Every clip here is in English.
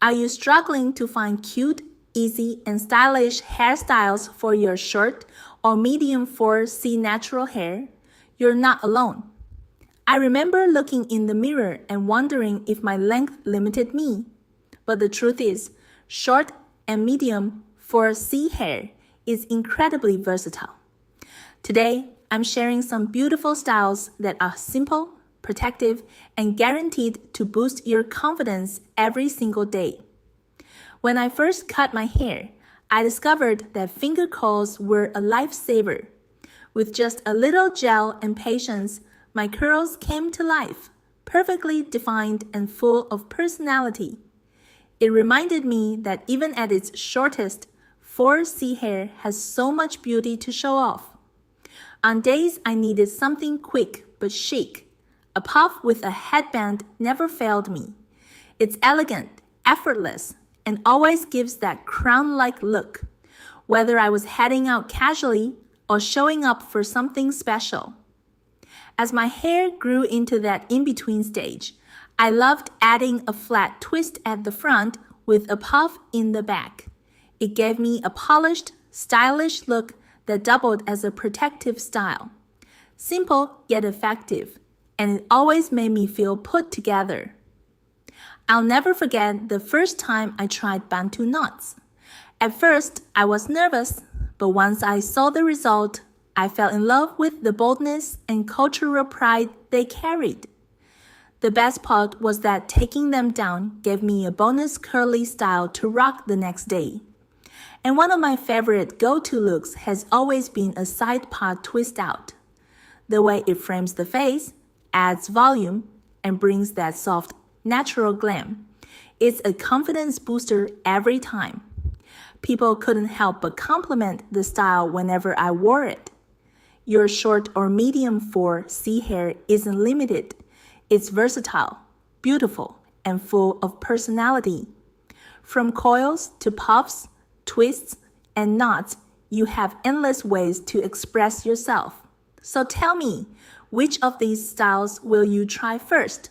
Are you struggling to find cute, easy, and stylish hairstyles for your short or medium 4C natural hair? You're not alone. I remember looking in the mirror and wondering if my length limited me. But the truth is, short and medium 4C hair is incredibly versatile. Today, I'm sharing some beautiful styles that are simple, protective, and guaranteed to boost your confidence every single day. When I first cut my hair, I discovered that finger coils were a lifesaver. With just a little gel and patience, my curls came to life, perfectly defined and full of personality. It reminded me that even at its shortest, 4C hair has so much beauty to show off. On days I needed something quick but chic, a puff with a headband never failed me. It's elegant, effortless, and always gives that crown-like look, whether I was heading out casually or showing up for something special. As my hair grew into that in-between stage, I loved adding a flat twist at the front with a puff in the back. It gave me a polished, stylish look that doubled as a protective style. Simple yet effective, and it always made me feel put together. I'll never forget the first time I tried Bantu knots. At first, I was nervous, but once I saw the result, I fell in love with the boldness and cultural pride they carried. The best part was that taking them down gave me a bonus curly style to rock the next day. And one of my favorite go-to looks has always been a side part twist out. The way it frames the face, adds volume, and brings that soft, natural glam. It's a confidence booster every time. People couldn't help but compliment the style whenever I wore it. Your short or medium 4C hair isn't limited. It's versatile, beautiful, and full of personality. From coils to puffs, twists, and knots, you have endless ways to express yourself. So tell me, which of these styles will you try first?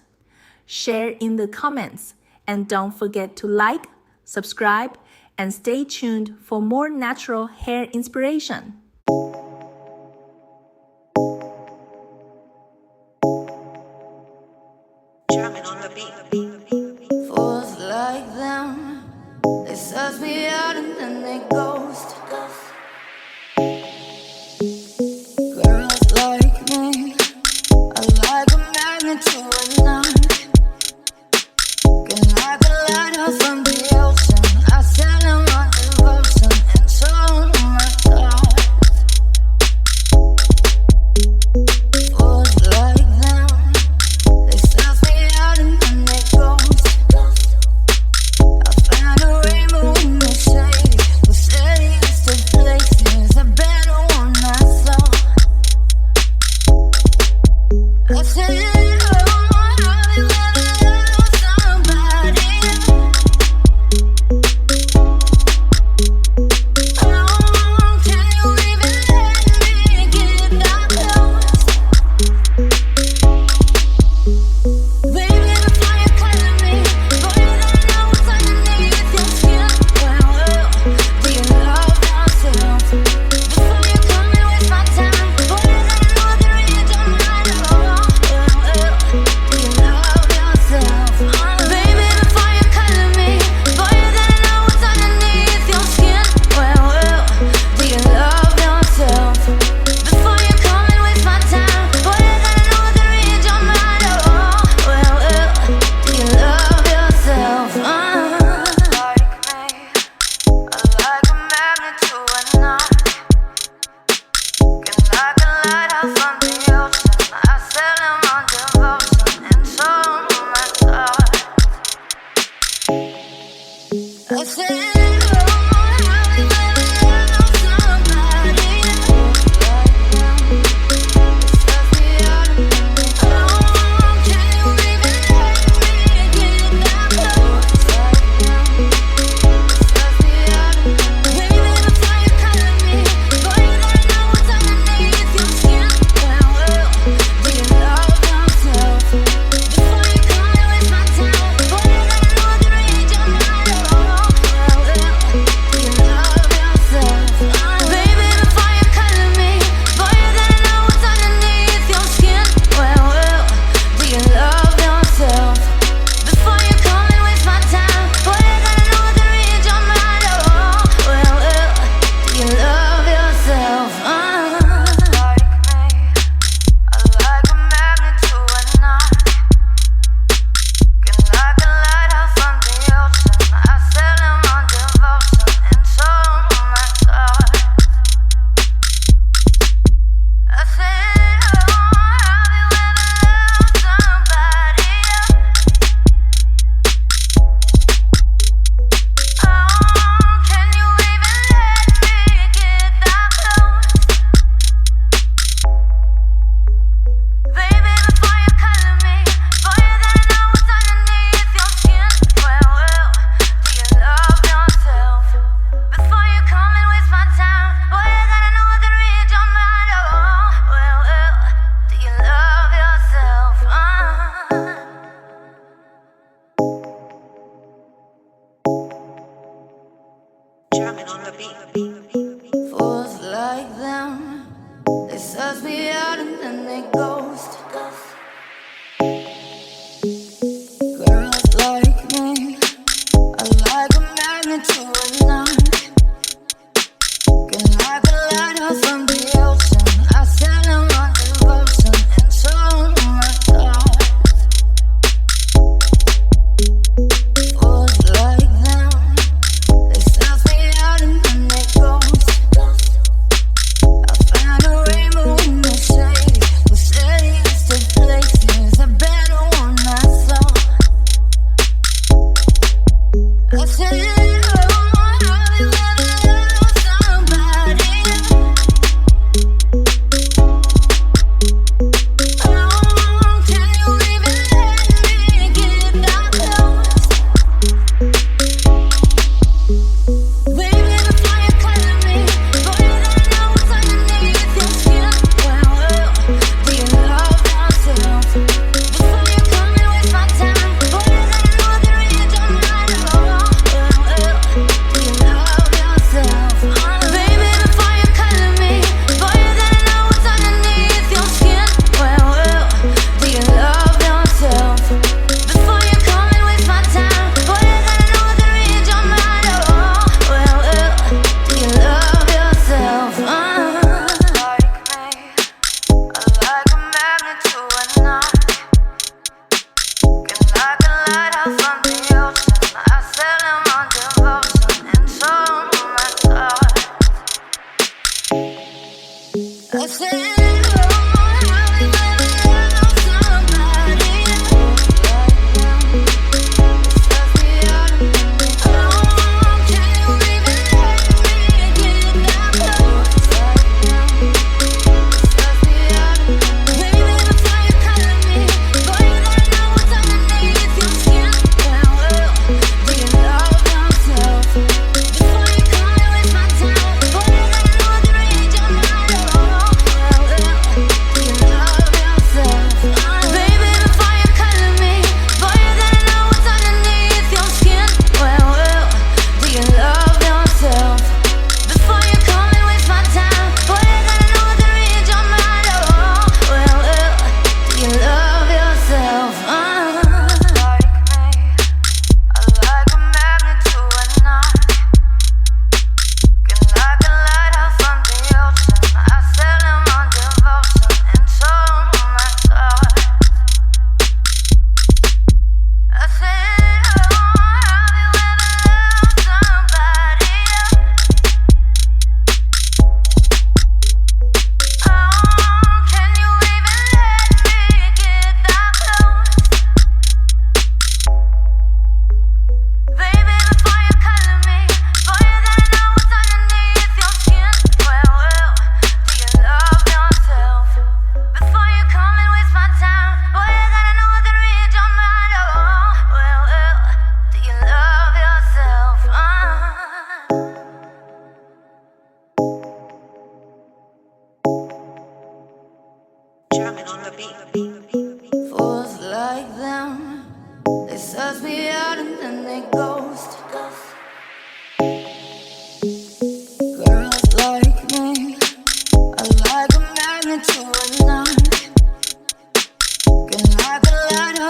Share in the comments, and don't forget to like, subscribe, and stay tuned for more natural hair inspiration. Drumming on the beat. Fools like them, they suss me out and then they ghost. Girls like me, I like a magnet to a knot. Can like a lighthouse from the ocean. I sell them my devotion and show them my thoughts. Fools like them, they suss me out and then they ghost. I find a rainbow in the shade, the steadiest of places, a better one I saw. I said,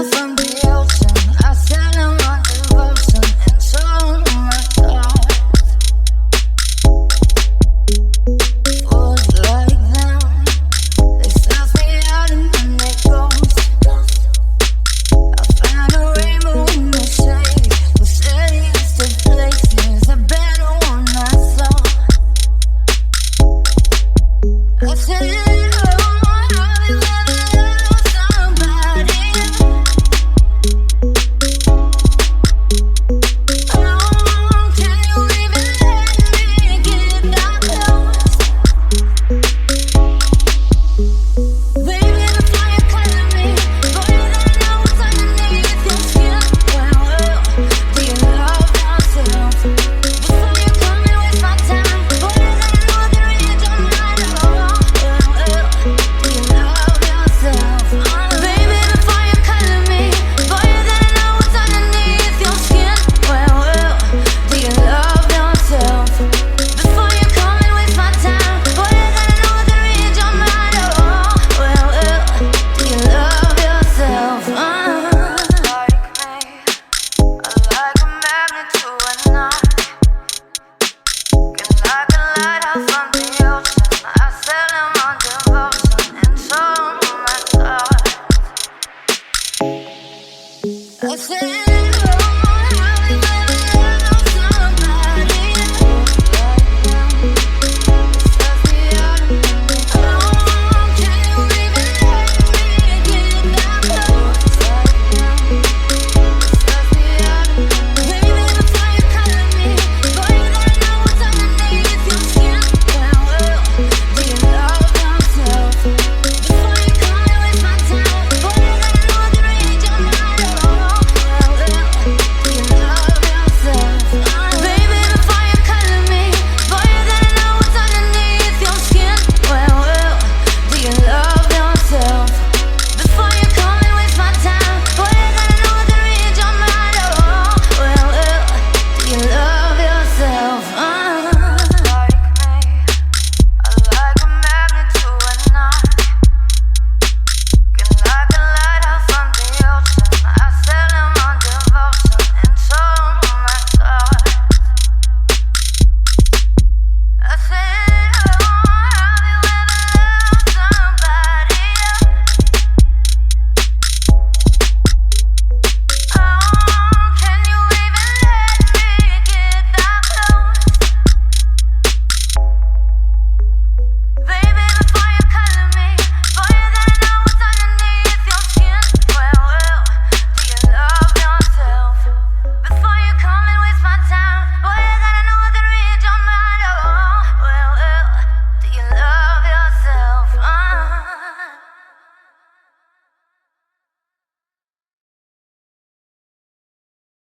lighthouse from the ocean. I said I'm on devotion, and so my thoughts. Fools like them, they suss me out and then they ghost. I found a rainbow in the shade, who said he used to places a better one I saw. I said, I said